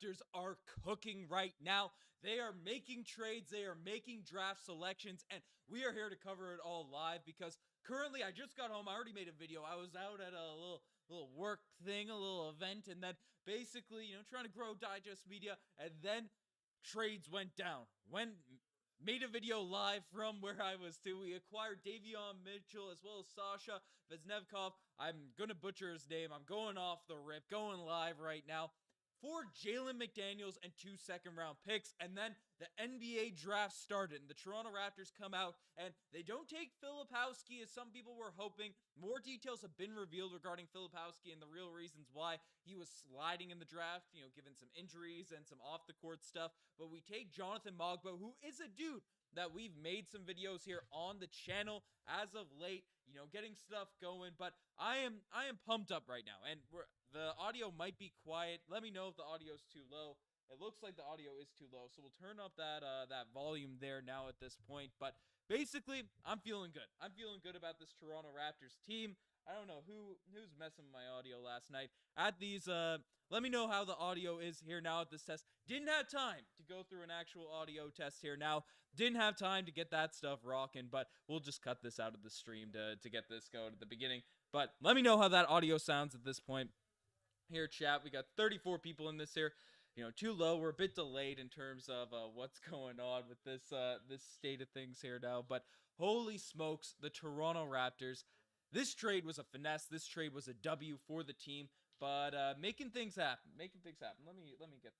Raptors are cooking right now. They are making trades, they are making draft selections, and we are here to cover it all live because currently I just got home. I already made a video. I was out at a little work thing, a little event, and then basically, trying to grow digest media, and then trades went down. Made a video live from where I was too. We acquired Davion Mitchell as well as Sasha Vezenkov. I'm gonna butcher his name. I'm going off the rip, going live right now. 4 Jalen McDaniels and 2 second-round picks, and then the NBA draft started, and the Toronto Raptors come out, and they don't take Filipowski as some people were hoping. More details have been revealed regarding Filipowski and the real reasons why he was sliding in the draft, given some injuries and some off-the-court stuff. But we take Jonathan Mogbo, who is a dude that we've made some videos here on the channel as of late, getting stuff going. But I am pumped up right now, and the audio might be quiet. Let me know if the audio is too low. It looks like the audio is too low, so we'll turn up that volume there now at this point. But basically, I'm feeling good. I'm feeling good about this Toronto Raptors team. I don't know who's messing with my audio last night. At these, let me know how the audio is here now at this test. Didn't have time to go through an actual audio test here now. Didn't have time to get that stuff rocking, but we'll just cut this out of the stream to get this going at the beginning. But let me know how that audio sounds at this point. Here, chat, we got 34 people in this here. Too low. We're a bit delayed in terms of what's going on with this state of things here now. But holy smokes, the Toronto Raptors. This trade was a finesse. This trade was a W for the team. But making things happen. Let me get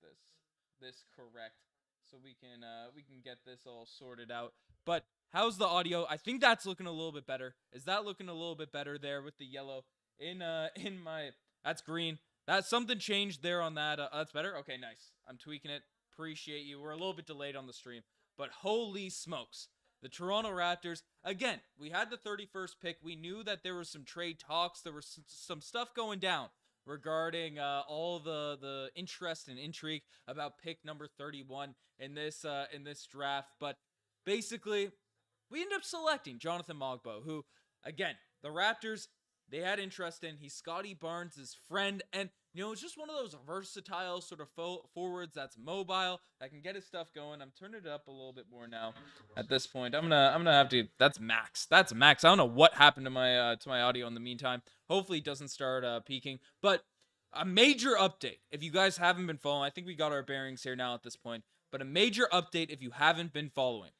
this correct so we can get this all sorted out. But how's the audio? I think that's looking a little bit better. Is that looking a little bit better there with the yellow in my? That's green. That's something changed there on that. That's better? Okay, nice. I'm tweaking it. Appreciate you. We're a little bit delayed on the stream. But holy smokes. The Toronto Raptors, again, we had the 31st pick. We knew that there was some trade talks. There was some stuff going down regarding all the interest and intrigue about pick number 31 in this draft. But basically, we ended up selecting Jonathan Mogbo, who, again, the Raptors, they had interest in. He's Scottie Barnes' friend, and it's just one of those versatile sort of forwards that's mobile, that can get his stuff going. I'm turning it up a little bit more now. At this point, I'm gonna have to. That's max. That's max. I don't know what happened to my audio in the meantime. Hopefully, it doesn't start peaking. But a major update. If you guys haven't been following, I think we got our bearings here now at this point. But a major update if you haven't been following.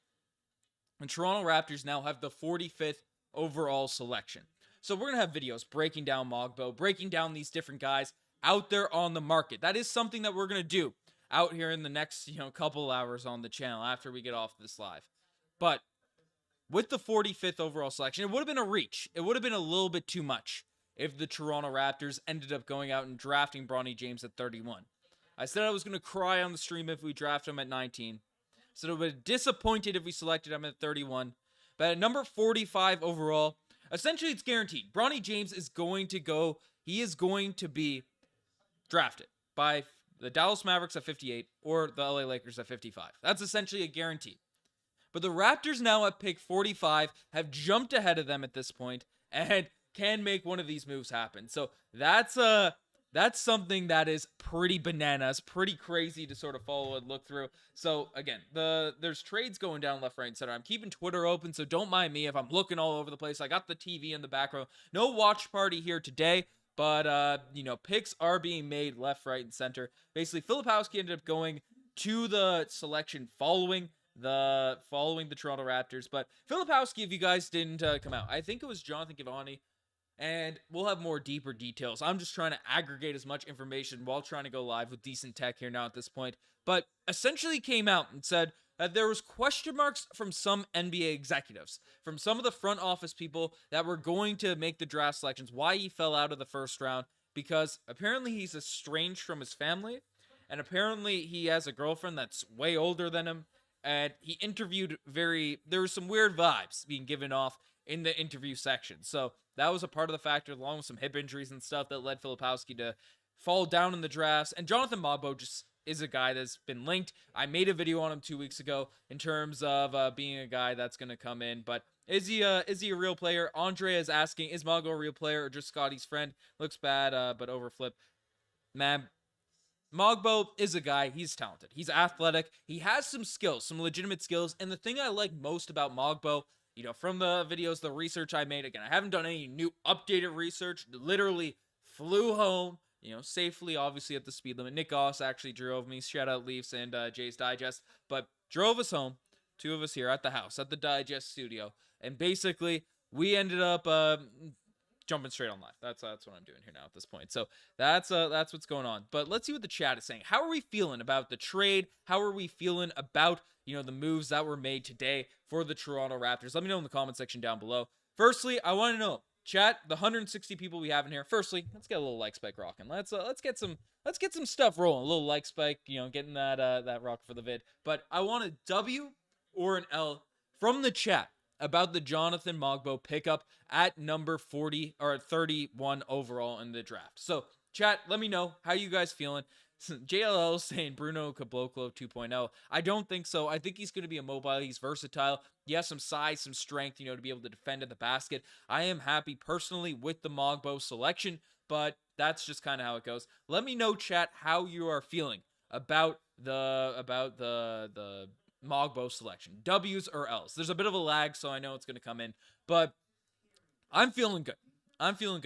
The Toronto Raptors now have the 45th overall selection. So we're going to have videos breaking down Mogbo, breaking down these different guys out there on the market. That is something that we're going to do out here in the next, couple hours on the channel after we get off this live. But with the 45th overall selection, it would have been a reach. It would have been a little bit too much if the Toronto Raptors ended up going out and drafting Bronny James at 31. I said I was going to cry on the stream if we draft him at 19. So I would have been disappointed if we selected him at 31. But at number 45 overall, essentially, it's guaranteed. Bronny James is going to go. He is going to be drafted by the Dallas Mavericks at 58 or the LA Lakers at 55. That's essentially a guarantee. But the Raptors now at pick 45 have jumped ahead of them at this point and can make one of these moves happen. So that's something that is pretty bananas, pretty crazy to sort of follow and look through. So again, there's trades going down left, right, and center. I'm keeping Twitter open, so don't mind me if I'm looking all over the place. I got the TV in the background. No watch party here today, but picks are being made left, right, and center. Basically, Filipowski ended up going to the selection following the Toronto Raptors. But Filipowski, if you guys didn't come out, I think it was Jonathan Givani. And we'll have more deeper details. I'm just trying to aggregate as much information while trying to go live with decent tech here now at this point. But essentially came out and said that there was question marks from some NBA executives, from some of the front office people that were going to make the draft selections, why he fell out of the first round, because apparently he's estranged from his family, and apparently he has a girlfriend that's way older than him, and he interviewed there was some weird vibes being given off in the interview section. So that was a part of the factor, along with some hip injuries and stuff that led Filipowski to fall down in the drafts. And Jonathan Mogbo just is a guy that's been linked. I made a video on him 2 weeks ago in terms of being a guy that's going to come in. But is he a real player? Andre is asking, is Mogbo a real player or just Scottie's friend? Looks bad, but overflip. Man, Mogbo is a guy, he's talented. He's athletic. He has some skills, some legitimate skills. And the thing I like most about Mogbo, from the videos, the research I made, again, I haven't done any new updated research, literally flew home, safely, obviously at the speed limit. Nick Goss actually drove me, shout out Leafs and Jay's Digest, but drove us home, two of us here at the house, at the Digest studio. And basically, we ended up jumping straight on live. That's what I'm doing here now at this point. So that's what's going on. But let's see what the chat is saying. How are we feeling about the trade? How are we feeling about, the moves that were made today for the Toronto Raptors? Let me know in the comment section down below. Firstly, I want to know, chat, the 160 people we have in here. Firstly, let's get a little like spike rocking. Let's get some stuff rolling. A little like spike, getting that rock for the vid. But I want a W or an L from the chat about the Jonathan Mogbo pickup at number 40 or 31 overall in the draft. So, chat, let me know how you guys feeling. JLL saying Bruno Caboclo 2.0. I don't think so. I think he's going to be a mobile. He's versatile. He has some size, some strength, to be able to defend at the basket. I am happy personally with the Mogbo selection, but that's just kind of how it goes. Let me know, chat, how you are feeling about the Mogbo selection. W's or L's. There's a bit of a lag, so I know it's going to come in, but I'm feeling good.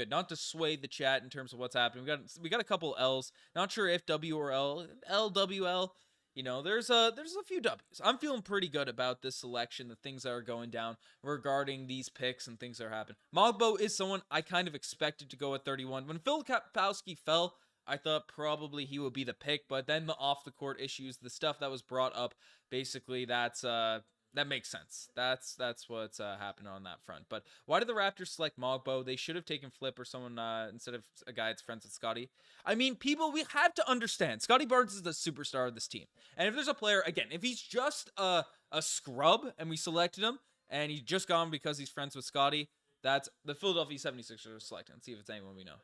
Not to sway the chat in terms of what's happening. We got a couple L's. Not sure if W or L. LWL. There's a few W's. I'm feeling pretty good about this selection, the things that are going down regarding these picks and things that are happening. Mogbo is someone I kind of expected to go at 31. When Phil Kapowski fell, I thought probably he would be the pick, but then the off-the-court issues, the stuff that was brought up, basically that makes sense. That's what's happening on that front. But why did the Raptors select Mogbo? They should have taken Flip or someone instead of a guy that's friends with Scottie. I mean, people, we have to understand, Scottie Barnes is the superstar of this team. And if there's a player, again, if he's just a scrub and we selected him, and he's just gone because he's friends with Scottie, that's the Philadelphia 76ers are selecting. Let's see if it's anyone we know.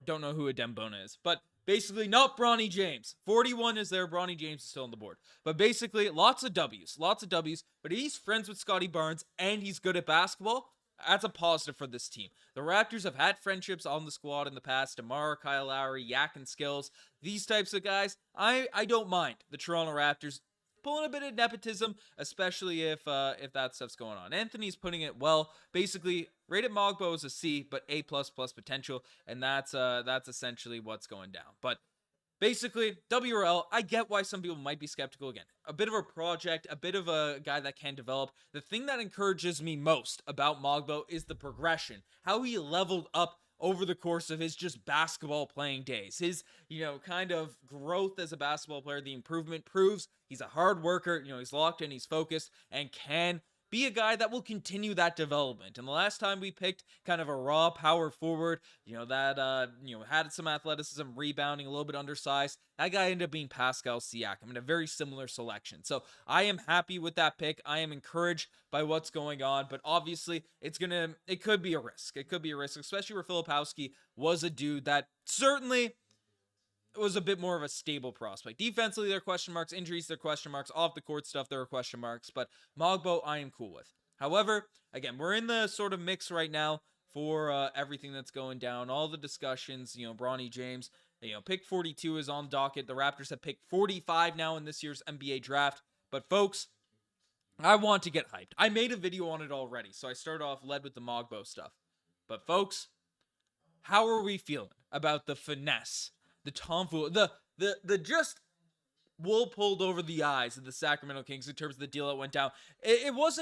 Don't know who Adembona is, but basically not Bronny James. 41 is there. Bronny James is still on the board. But basically, lots of W's. But he's friends with Scottie Barnes, and he's good at basketball. That's a positive for this team. The Raptors have had friendships on the squad in the past. DeMar, Kyle Lowry, Yak and Skills. These types of guys, I don't mind the Toronto Raptors pulling a bit of nepotism, especially if that stuff's going on. Anthony's putting it well. Basically, rated Mogbo as a C, but A++ potential, and that's essentially what's going down. But basically, W or L, I get why some people might be skeptical again. A bit of a project, a bit of a guy that can develop. The thing that encourages me most about Mogbo is the progression, how he leveled up over the course of his just basketball playing days. His, kind of growth as a basketball player, the improvement proves he's a hard worker, he's locked in, he's focused, and can be a guy that will continue that development. And the last time we picked kind of a raw power forward, that had some athleticism, rebounding, a little bit undersized, that guy ended up being Pascal Siakam in a very similar selection. So I am happy with that pick. I am encouraged by what's going on, but obviously it could be a risk. It could be a risk, especially where Filipowski was a dude that certainly was a bit more of a stable prospect. Defensively, there are question marks. Injuries, there are question marks. Off the court stuff, there are question marks. But Mogbo, I am cool with. However, again, we're in the sort of mix right now for everything that's going down. All the discussions, Bronny James, pick 42 is on docket. The Raptors have picked 45 now in this year's NBA draft. But folks, I want to get hyped. I made a video on it already, so I started off led with the Mogbo stuff. But folks, how are we feeling about the finesse, the tomfool, the just wool pulled over the eyes of the Sacramento Kings in terms of the deal that went down? It was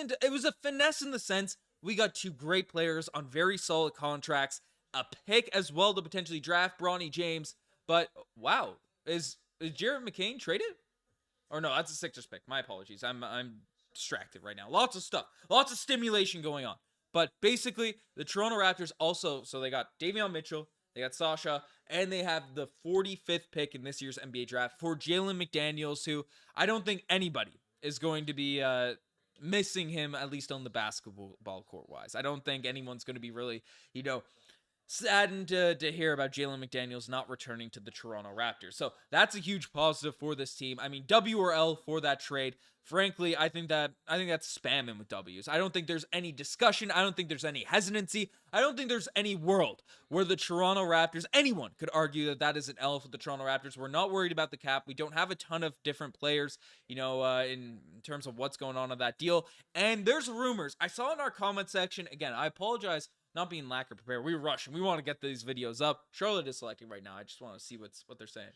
a finesse in the sense we got two great players on very solid contracts, a pick as well to potentially draft Bronny James. But wow, is Jared McCain traded? Or no, that's a Sixers pick. My apologies. I'm distracted right now. Lots of stuff. Lots of stimulation going on. But basically, the Toronto Raptors also, so they got Davion Mitchell, they got Sasha, and they have the 45th pick in this year's NBA draft for Jalen McDaniels, who I don't think anybody is going to be missing him, at least on the basketball court-wise. I don't think anyone's going to be really, saddened to hear about Jalen McDaniels not returning to the Toronto Raptors. So that's a huge positive for this team. I mean, W or L for that trade. Frankly, I think that's spamming with W's. I don't think there's any discussion. I don't think there's any hesitancy. I don't think there's any world where the Toronto Raptors, anyone could argue that is an L for the Toronto Raptors. We're not worried about the cap. We don't have a ton of different players, in terms of what's going on that deal. And there's rumors. I saw in our comment section, again, I apologize not being lack of prepared. We rush and we want to get these videos up. Charlotte is selecting right now. I just want to see what they're saying.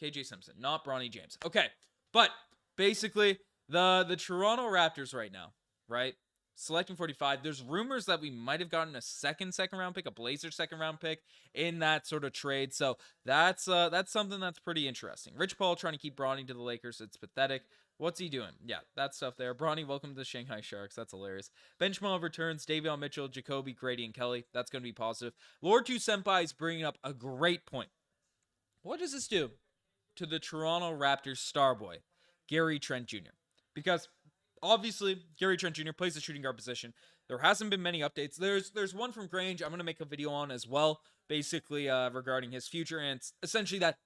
KJ Simpson, not Bronny James. Okay, but basically the Toronto Raptors right now, right? Selecting 45. There's rumors that we might have gotten a second round pick, a Blazers second round pick in that sort of trade. So that's something that's pretty interesting. Rich Paul trying to keep Bronny to the Lakers. It's pathetic. What's he doing? Yeah, that stuff there. Bronny, welcome to the Shanghai Sharks. That's hilarious. Benchmark returns. Davion Mitchell, Jacoby, Gradey, and Kelly. That's going to be positive. Lord 2 Senpai is bringing up a great point. What does this do to the Toronto Raptors star boy, Gary Trent Jr.? Because obviously, Gary Trent Jr. plays the shooting guard position. There hasn't been many updates. There's one from Grange I'm going to make a video on as well, basically regarding his future. And it's essentially that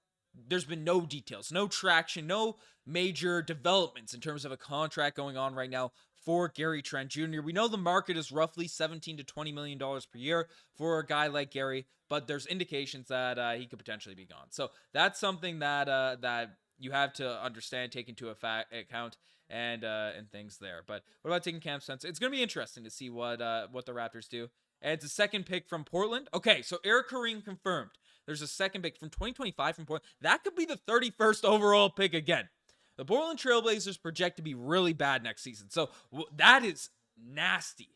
there's been no details, no traction, no major developments in terms of a contract going on right now for Gary Trent Jr. We know the market is roughly $17 to $20 million per year for a guy like Gary, but there's indications that he could potentially be gone. So that's something that you have to understand, take into account, and things there. But what about taking Cam Spencer? It's going to be interesting to see what the Raptors do. And it's a second pick from Portland. Okay, so Eric Kareem confirmed. There's a second pick from 2025 from Portland. That could be the 31st overall pick again. The Portland Trailblazers project to be really bad next season. So that is nasty.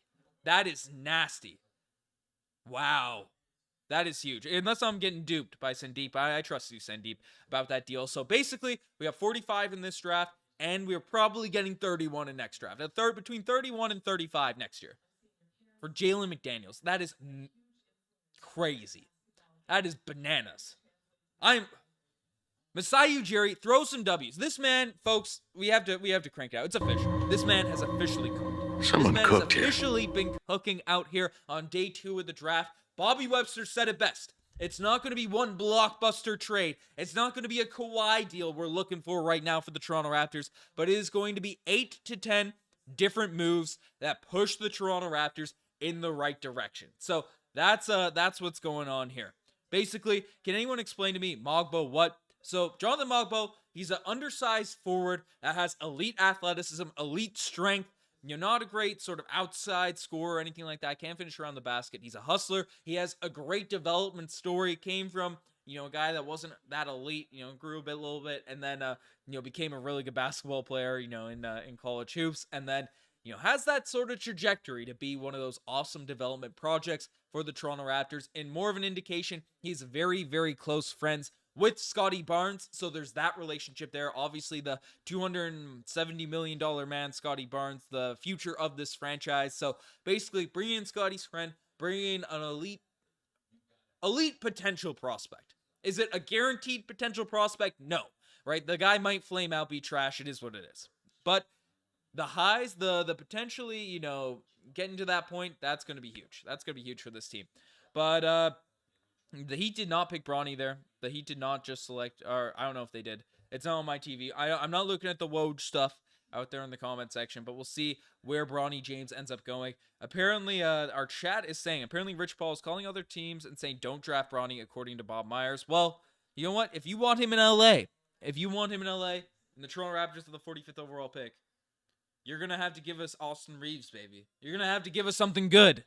That is nasty. Wow. That is huge. Unless I'm getting duped by Sandeep. I trust you, Sandeep, about that deal. So basically, we have 45 in this draft, and we're probably getting 31 in next draft. Between 31 and 35 next year. For Jalen McDaniels. That is crazy. That is bananas. Masai Ujiri, throw some W's. This man, folks, we have to crank it out. It's official. This man has officially cooked. Someone this man cooked has officially been cooking out here on day 2 of the draft. Bobby Webster said it best. It's not going to be one blockbuster trade. It's not going to be a Kawhi deal we're looking for right now for the Toronto Raptors, but it is going to be 8 to 10 different moves that push the Toronto Raptors in the right direction. So that's what's going on here. Basically, can anyone explain to me, Mogbo, what? So Jonathan Mogbo, he's an undersized forward that has elite athleticism, elite strength. Not a great sort of outside scorer or anything like that. Can't finish around the basket. He's a hustler. He has a great development story. Came from, a guy that wasn't that elite, grew a little bit, and then, became a really good basketball player, in college hoops, and then, has that sort of trajectory to be one of those awesome development projects for the Toronto Raptors. And more of an indication, he's very, very close friends with Scottie Barnes, so there's that relationship there. Obviously, the $270 million man, Scottie Barnes, the future of this franchise. So basically, bring in Scottie's friend, bring in an elite potential prospect. Is it a guaranteed potential prospect? No, right? The guy might flame out, be trash. It is what it is. But the highs, the potentially, getting to that point, that's going to be huge. That's going to be huge for this team. But the Heat did not pick Bronny there. The Heat did not just select, or I don't know if they did. It's not on my TV. I'm not looking at the Woj stuff out there in the comment section, but we'll see where Bronny James ends up going. Apparently, our chat is saying, Rich Paul is calling other teams and saying, don't draft Bronny, according to Bob Myers. Well, you know what? If you want him in LA, and the Toronto Raptors are the 45th overall pick, you're going to have to give us Austin Reeves, baby. You're going to have to give us something good.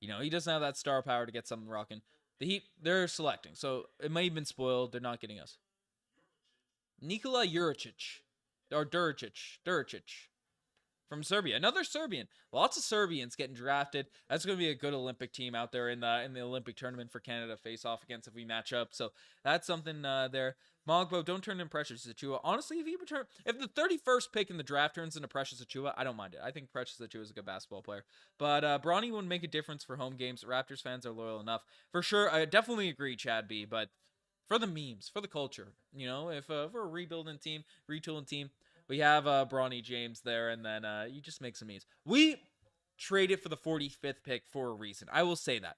He doesn't have that star power to get something rocking. The Heat, they're selecting, so it may have been spoiled. They're not getting us. Nikola Juricic, or Duricic, from Serbia. Another Serbian. Lots of Serbians getting drafted. That's going to be a good Olympic team out there in the Olympic tournament for Canada to face off against if we match up. So that's something there. Mogbo, don't turn in Precious Achiuwa. Honestly, if the 31st pick in the draft turns into Precious Achiuwa, I don't mind it. I think Precious Achiuwa is a good basketball player. But Bronny wouldn't make a difference for home games. Raptors fans are loyal enough. For sure, I definitely agree, Chad B. But for the memes, for the culture, if we're a rebuilding team, retooling team, we have Bronny James there, and then you just make some memes. trade it for the 45th pick for a reason. I will say that.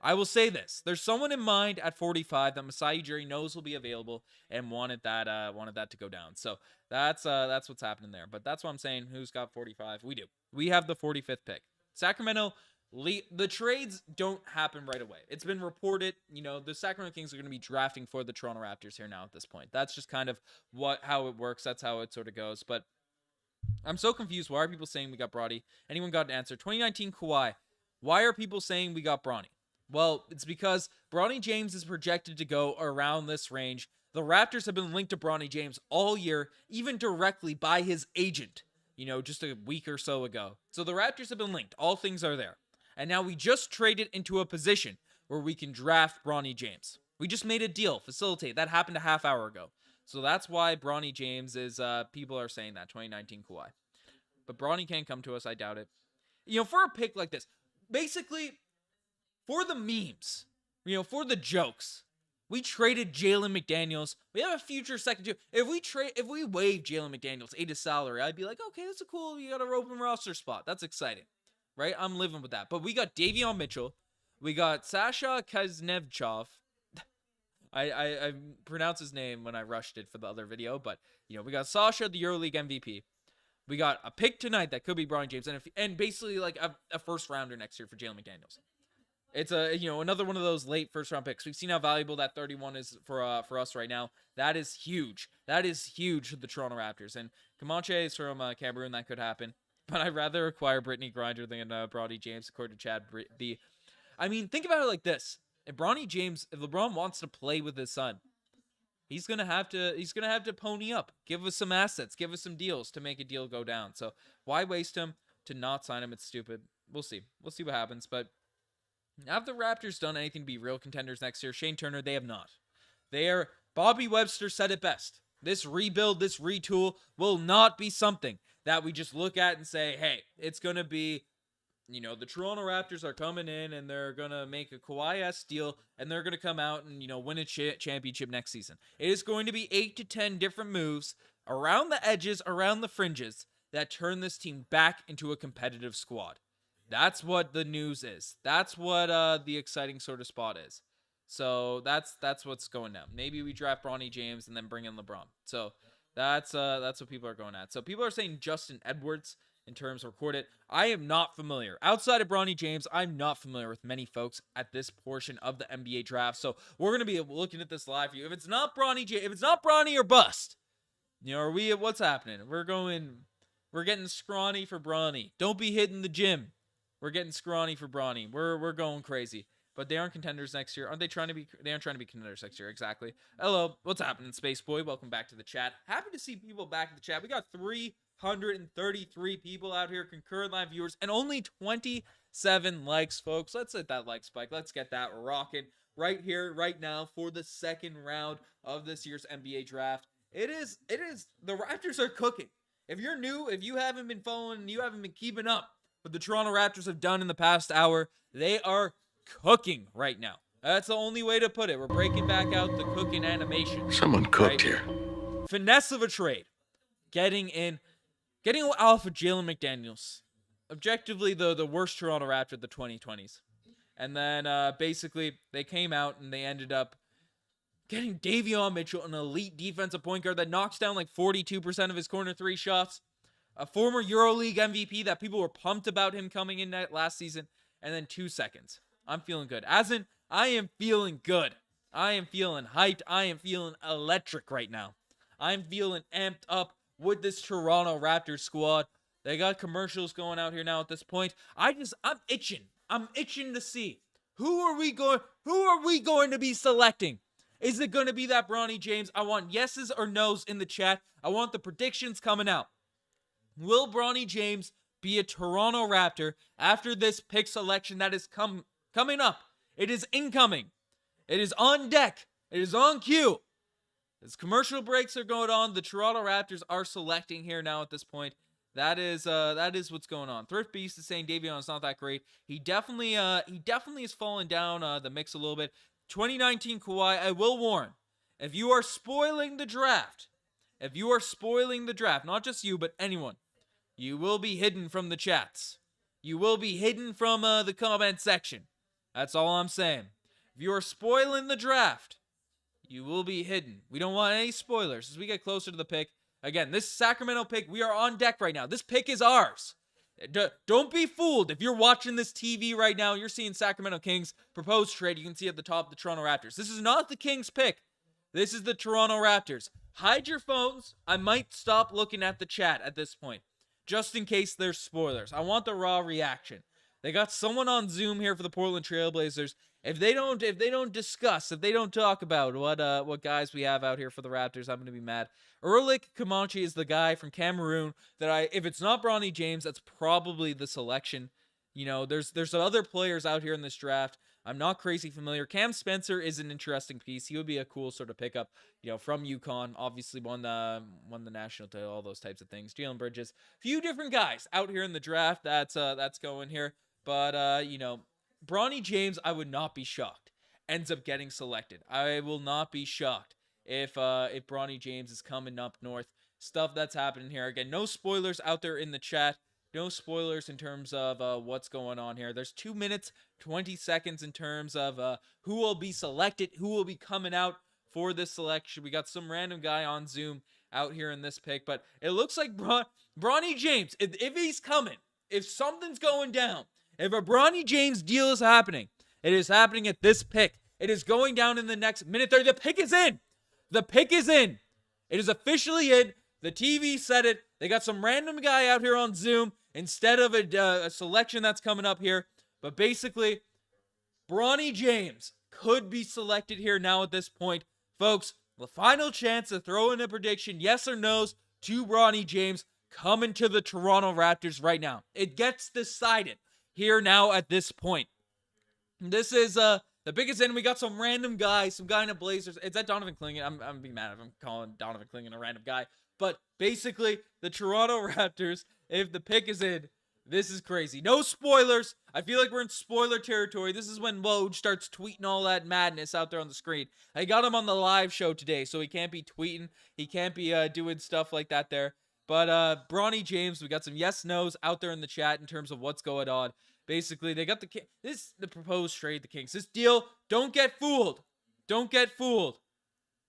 I will say this. There's someone in mind at 45 that Masai Ujiri knows will be available and wanted that to go down. So that's what's happening there. But that's what I'm saying. Who's got 45? We do. We have the 45th pick. Sacramento, the trades don't happen right away. It's been reported, the Sacramento Kings are going to be drafting for the Toronto Raptors here now at this point. That's just kind of how it works. That's how it sort of goes. But I'm so confused. Why are people saying we got Bronny? Anyone got an answer? 2019 Kawhi. Why are people saying we got Bronny? Well, it's because Bronny James is projected to go around this range. The Raptors have been linked to Bronny James all year, even directly by his agent, just a week or so ago. So the Raptors have been linked. All things are there. And now we just traded into a position where we can draft Bronny James. We just made a deal, facilitate. That happened a half hour ago. So that's why Bronny James is, people are saying that, 2019 Kawhi. But Bronny can't come to us, I doubt it. For a pick like this, basically, for the memes, for the jokes, we traded Jalen McDaniels. We have a future second year. If we waive Jalen McDaniels 8 salary, I'd be like, okay, that's cool. You got a open roster spot. That's exciting, right? I'm living with that. But we got Davion Mitchell. We got Sasha Kuznetsov. I pronounced his name when I rushed it for the other video, but we got Sasha, the EuroLeague MVP. We got a pick tonight that could be Bronny James, and basically like a first rounder next year for Jalen McDaniels. It's another one of those late first round picks. We've seen how valuable that 31 is for us right now. That is huge. That is huge to the Toronto Raptors. And Comanche is from Cameroon. That could happen. But I'd rather acquire Brittany Griner than Bronny James, according to Chad B. I mean, think about it like this: if LeBron wants to play with his son, he's gonna have to pony up, give us some assets, give us some deals to make a deal go down. So why waste him to not sign him? It's stupid. We'll see what happens, but. Have the Raptors done anything to be real contenders next year? Shane Turner, they have not. Bobby Webster said it best. This rebuild, this retool will not be something that we just look at and say, hey, it's going to be, the Toronto Raptors are coming in and they're going to make a Kawhi-esque deal and they're going to come out and, win a championship next season. It is going to be 8 to 10 different moves around the edges, around the fringes that turn this team back into a competitive squad. That's what the news is. That's what the exciting sort of spot is. So that's what's going down. Maybe we draft Bronny James and then bring in LeBron. So that's what people are going at. So people are saying Justin Edwards in terms of recorded. I am not familiar. Outside of Bronny James, I'm not familiar with many folks at this portion of the NBA draft. So we're going to be looking at this live for you. If it's not Bronny James, if it's not Bronny or bust, what's happening? We're getting scrawny for Bronny. Don't be hitting the gym. We're getting scrawny for Bronny. We're going crazy. But they aren't contenders next year. Aren't they trying to be? They aren't trying to be contenders next year. Exactly. Hello. What's happening, Space Boy? Welcome back to the chat. Happy to see people back in the chat. We got 333 people out here, concurrent live viewers, and only 27 likes, folks. Let's hit that like spike. Let's get that rocking right here, right now, for the second round of this year's NBA draft. It is. The Raptors are cooking. If you're new, if you haven't been following, you haven't been keeping up what the Toronto Raptors have done in the past hour, they are cooking right now. That's the only way to put it. We're breaking back out the cooking animation. Someone cooked here. Finesse of a trade. Getting Alpha Jalen McDaniels. Objectively, the worst Toronto Raptor of the 2020s. And then basically they came out and they ended up getting Davion Mitchell, an elite defensive point guard that knocks down like 42% of his corner three shots. A former EuroLeague MVP that people were pumped about him coming in that last season. And then 2 seconds. I'm feeling good. I am feeling good. I am feeling hyped. I am feeling electric right now. I'm feeling amped up with this Toronto Raptors squad. They got commercials going out here now at this point. I'm itching. I'm itching to see. Who are we going to be selecting? Is it going to be that Bronny James? I want yeses or nos in the chat. I want the predictions coming out. Will Bronny James be a Toronto Raptor after this pick selection that is coming up? It is incoming. It is on deck. It is on cue. As commercial breaks are going on, the Toronto Raptors are selecting here now at this point. That is what's going on. Thrift Beast is saying Davion is not that great. He definitely is falling down the mix a little bit. 2019 Kawhi, I will warn, if you are spoiling the draft, not just you, but anyone, you will be hidden from the chats. You will be hidden from the comment section. That's all I'm saying. If you are spoiling the draft, you will be hidden. We don't want any spoilers as we get closer to the pick. Again, this Sacramento pick, we are on deck right now. This pick is ours. Don't be fooled. If you're watching this TV right now, you're seeing Sacramento Kings proposed trade. You can see at the top the Toronto Raptors. This is not the Kings pick. This is the Toronto Raptors. Hide your phones. I might stop looking at the chat at this point, just in case there's spoilers. I want the raw reaction. They got someone on Zoom here for the Portland Trailblazers. If they don't talk about what guys we have out here for the Raptors, I'm gonna be mad. Erlich Kamachi is the guy from Cameroon that if it's not Bronny James, that's probably the selection. You know, there's other players out here in this draft. I'm not crazy familiar. Cam Spencer is an interesting piece. He would be a cool sort of pickup, you know, from UConn. Obviously won the national title, all those types of things. Jalen Bridges, few different guys out here in the draft. That's going here. But you know, Bronny James, I would not be shocked, ends up getting selected. I will not be shocked if Bronny James is coming up north. Stuff that's happening here. Again, no spoilers out there in the chat. No spoilers in terms of what's going on here. There's 2 minutes, 20 seconds in terms of who will be selected, who will be coming out for this selection. We got some random guy on Zoom out here in this pick, but it looks like Bronny James, if he's coming, if something's going down, if a Bronny James deal is happening, it is happening at this pick. It is going down in the next minute 30. The pick is in. The pick is in. It is officially in. The TV said it. They got some random guy out here on Zoom instead of a selection that's coming up here. But basically, Bronny James could be selected here now at this point. Folks, the final chance to throw in a prediction, yes or no's, to Bronny James coming to the Toronto Raptors right now. It gets decided here now at this point. This is the biggest end. We got some random guy, some guy in a Blazers. Is that Donovan Clingan? I'm being mad if I'm calling Donovan Clingan a random guy. But basically, the Toronto Raptors, if the pick is in, this is crazy. No spoilers. I feel like we're in spoiler territory. This is when Woj starts tweeting all that madness out there on the screen. I got him on the live show today, so he can't be tweeting. He can't be doing stuff like that there. But Bronny James, we got some yes-nos out there in the chat in terms of what's going on. Basically, they got the proposed trade, the Kings. This deal, don't get fooled. Don't get fooled.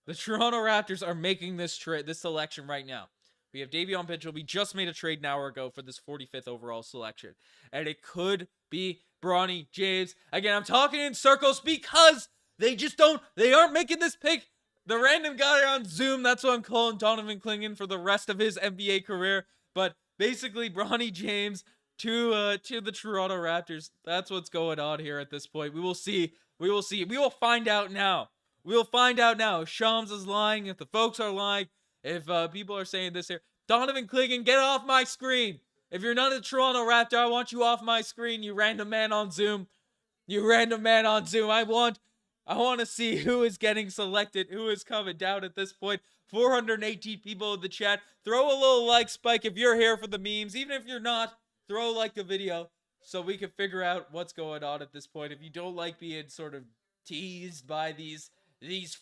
The Toronto Raptors are making this selection right now. We have Davion Mitchell. We just made a trade an hour ago for this 45th overall selection. And it could be Bronny James. Again, I'm talking in circles because they aren't making this pick. The random guy on Zoom, that's what I'm calling Donovan Clingan for the rest of his NBA career. But basically, Bronny James to the Toronto Raptors. That's what's going on here at this point. We will see. We will see. We will find out now. We will find out now if Shams is lying, if the folks are lying, if people are saying this here. Donovan Clingan, get off my screen. If you're not a Toronto Raptor, I want you off my screen, you random man on Zoom. You random man on Zoom. I want to see who is getting selected, who is coming down at this point. 418 people in the chat. Throw a little like spike if you're here for the memes. Even if you're not, throw like the video so we can figure out what's going on at this point. If you don't like being sort of teased by these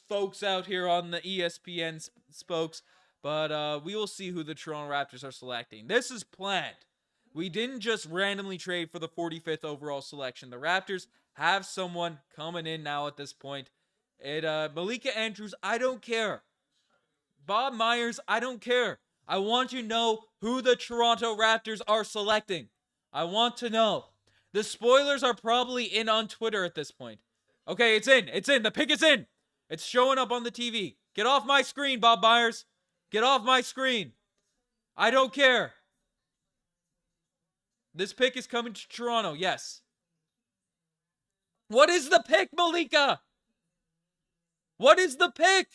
folks out here on the ESPN spokes. But we will see who the Toronto Raptors are selecting. This is planned. We didn't just randomly trade for the 45th overall selection. The Raptors have someone coming in now at this point. Malika Andrews, I don't care. Bob Myers, I don't care. I want to know who the Toronto Raptors are selecting. I want to know. The spoilers are probably in on Twitter at this point. Okay, it's in. It's in. The pick is in. It's showing up on the TV. Get off my screen, Bob Myers. Get off my screen. I don't care. This pick is coming to Toronto, yes. What is the pick, Malika? What is the pick?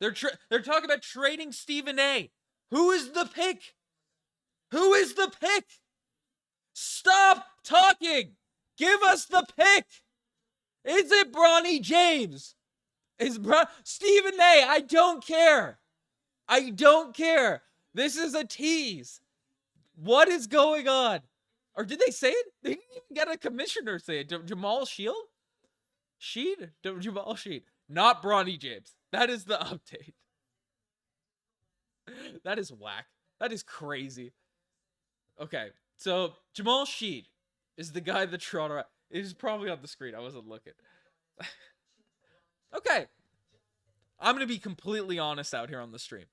They're talking about trading Stephen A. Who is the pick? Who is the pick? Stop talking. Give us the pick. Is it Bronny James? Stephen A. I don't care. I don't care. This is a tease. What is going on? Or did they say it? They didn't even get a commissioner say it. Jamal Shead? Jamal Shead. Not Bronny James. That is the update. That is whack. That is crazy. Okay, so Jamal Shead is the guy that Toronto. It is probably on the screen. I wasn't looking. Okay, I'm gonna be completely honest out here on the stream.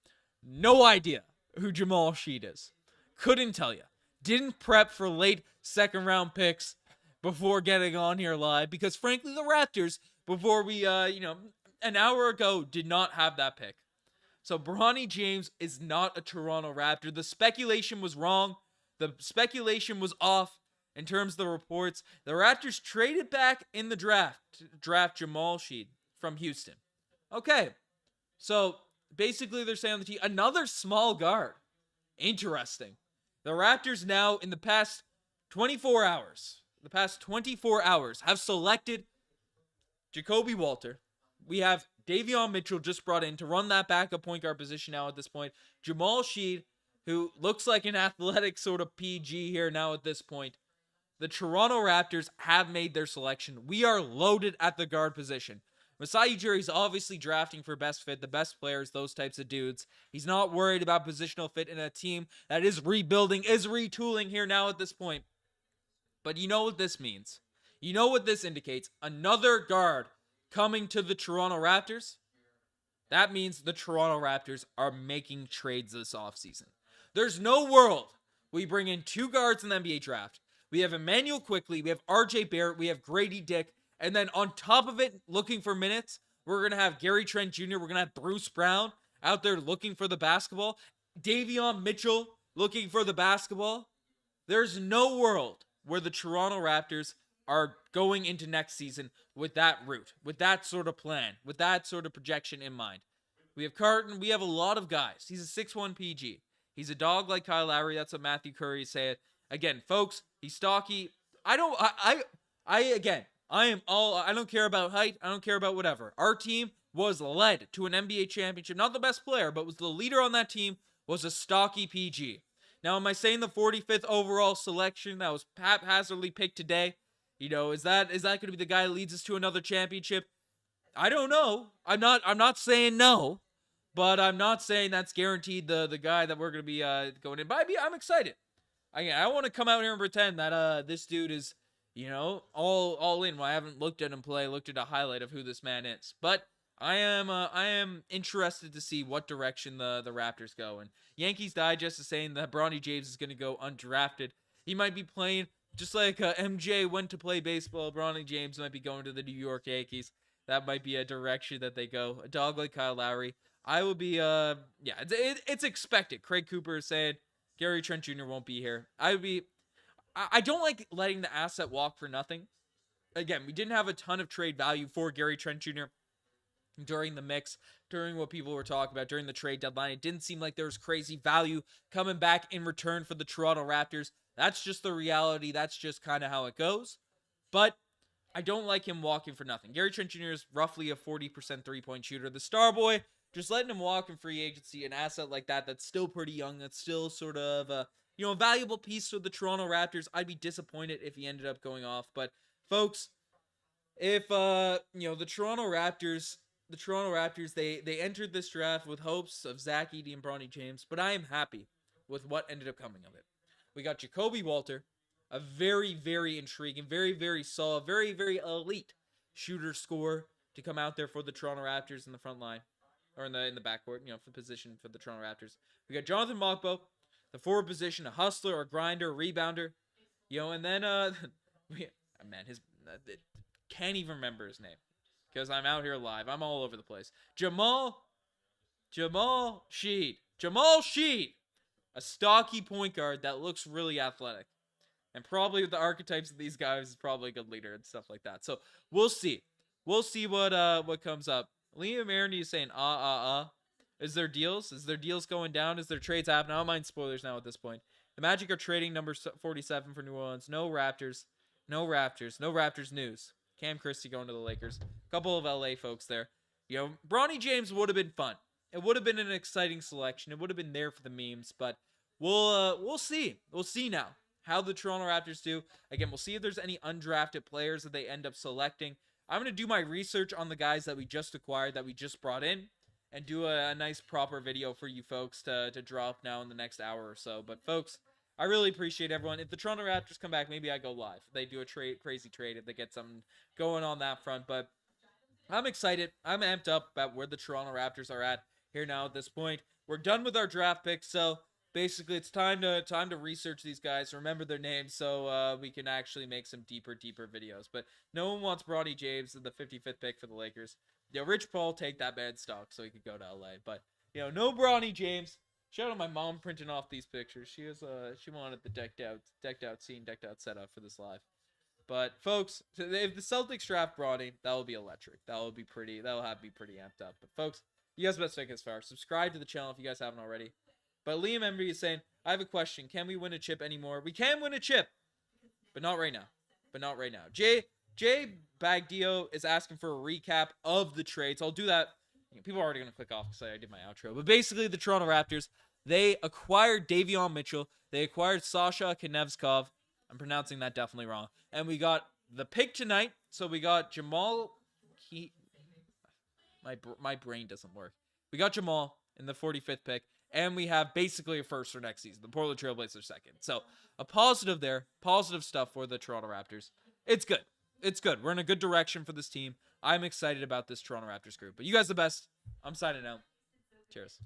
No idea who Jamal Shead is. Couldn't tell you. Didn't prep for late second round picks before getting on here live because frankly the Raptors before we an hour ago did not have that pick. So Bronny James is not a Toronto Raptor. The speculation was wrong. The speculation was off in terms of the reports. The Raptors traded back in the draft to draft Jamal Shead from Houston. Okay. So basically they're saying on the team, another small guard. Interesting. The Raptors now in the past 24 hours have selected Jakob Poeltl. We have Davion Mitchell just brought in to run that backup point guard position now at this point. Jamal Shead, who looks like an athletic sort of PG here now at this point. The Toronto Raptors have made their selection. We are loaded at the guard position. Masai Ujiri is obviously drafting for best fit, the best players, those types of dudes. He's not worried about positional fit in a team that is rebuilding, is retooling here now at this point. But you know what this means. You know what this indicates. Another guard coming to the Toronto Raptors. That means the Toronto Raptors are making trades this offseason. There's no world we bring in two guards in the NBA draft. We have Immanuel Quickley, we have RJ Barrett, we have Gradey Dick, and then on top of it, looking for minutes, we're going to have Trent Jr., we're going to have Bruce Brown out there looking for the basketball, Davion Mitchell looking for the basketball. There's no world where the Toronto Raptors are going into next season with that route, with that sort of plan, with that sort of projection in mind. We have Carton, we have a lot of guys. He's a 6'1 PG. He's a dog like Kyle Lowry, that's what Matthew Curry said. Again, folks, he's stocky. I don't care about height. I don't care about whatever. Our team was led to an NBA championship. Not the best player, but was the leader on that team was a stocky PG. Now, am I saying the 45th overall selection that was haphazardly picked today? You know, is that going to be the guy that leads us to another championship? I don't know. I'm not saying no, but I'm not saying that's guaranteed the guy that we're going to be going in. But I'm excited. I want to come out here and pretend that this dude is, all in. When I haven't looked at him play, looked at a highlight of who this man is. But I am interested to see what direction the Raptors go. And Yankees Digest is saying that Bronny James is going to go undrafted. He might be playing just like MJ went to play baseball. Bronny James might be going to the New York Yankees. That might be a direction that they go. A dog like Kyle Lowry. I will be it's expected. Craig Cooper is saying Trent Jr. won't be here. I don't like letting the asset walk for nothing. Again, we didn't have a ton of trade value for Trent Jr. during the mix, during what people were talking about, during the trade deadline. It didn't seem like there was crazy value coming back in return for the Toronto Raptors. That's just the reality. That's just kind of how it goes. But I don't like him walking for nothing. Trent Jr. is roughly a 40% three-point shooter. The star boy, just letting him walk in free agency, an asset like that's still pretty young, that's still sort of a valuable piece to the Toronto Raptors. I'd be disappointed if he ended up going off. But folks, if the Toronto Raptors, they entered this draft with hopes of Zach Edey and Bronny James, but I am happy with what ended up coming of it. We got Jakob Poeltl, a very, very intriguing, very, very solid, very, very elite shooter scorer to come out there for the Toronto Raptors in the front line, or in the backcourt, for the position for the Toronto Raptors. We got Jonathan Mogbo, the forward position, a hustler, a grinder, a rebounder, and then can't even remember his name because I'm out here live. I'm all over the place. Jamal Shead, a stocky point guard that looks really athletic. And probably with the archetypes of these guys is probably a good leader and stuff like that. So we'll see. We'll see what comes up. Liam Aroney is saying, Is there deals? Is there deals going down? Is there trades happening? I don't mind spoilers now at this point. The Magic are trading number 47 for New Orleans. No Raptors news. Cam Christie going to the Lakers. A couple of LA folks there. Bronny James would have been fun. It would have been an exciting selection. It would have been there for the memes, but we'll see. We'll see now how the Toronto Raptors do. Again, we'll see if there's any undrafted players that they end up selecting. I'm going to do my research on the guys that we just acquired, that we just brought in, and do a nice proper video for you folks to drop now in the next hour or so. But folks, I really appreciate everyone. If the Toronto Raptors come back, maybe I go live. If they do a crazy trade, if they get something going on that front. But I'm excited. I'm amped up about where the Toronto Raptors are at here now at this point. We're done with our draft picks, so basically it's time to research these guys, remember their names, so we can actually make some deeper videos. But no one wants Bronny James, the 55th pick for the Lakers. Rich Paul, take that bad stock so he could go to LA. But no Bronny James. Shout out my mom printing off these pictures. She wanted the decked out setup for this live. But folks, if the Celtics draft Bronny, that will be electric. That will be pretty. That will have me pretty amped up. But folks, you guys best make it as far. Subscribe to the channel if you guys haven't already. But Liam Embry is saying, I have a question. Can we win a chip anymore? We can win a chip, but not right now. Jay Bagdio is asking for a recap of the trades. I'll do that. People are already going to click off because I did my outro. But basically, the Toronto Raptors, they acquired Davion Mitchell. They acquired Sasha Konevskov. I'm pronouncing that definitely wrong. And we got the pick tonight. So we got Jamal. My brain doesn't work. We got Jamal in the 45th pick. And we have basically a first for next season. The Portland Trailblazers second. So a positive there. Positive stuff for the Toronto Raptors. It's good. It's good. We're in a good direction for this team. I'm excited about this Toronto Raptors group. But you guys the best. I'm signing out. Cheers.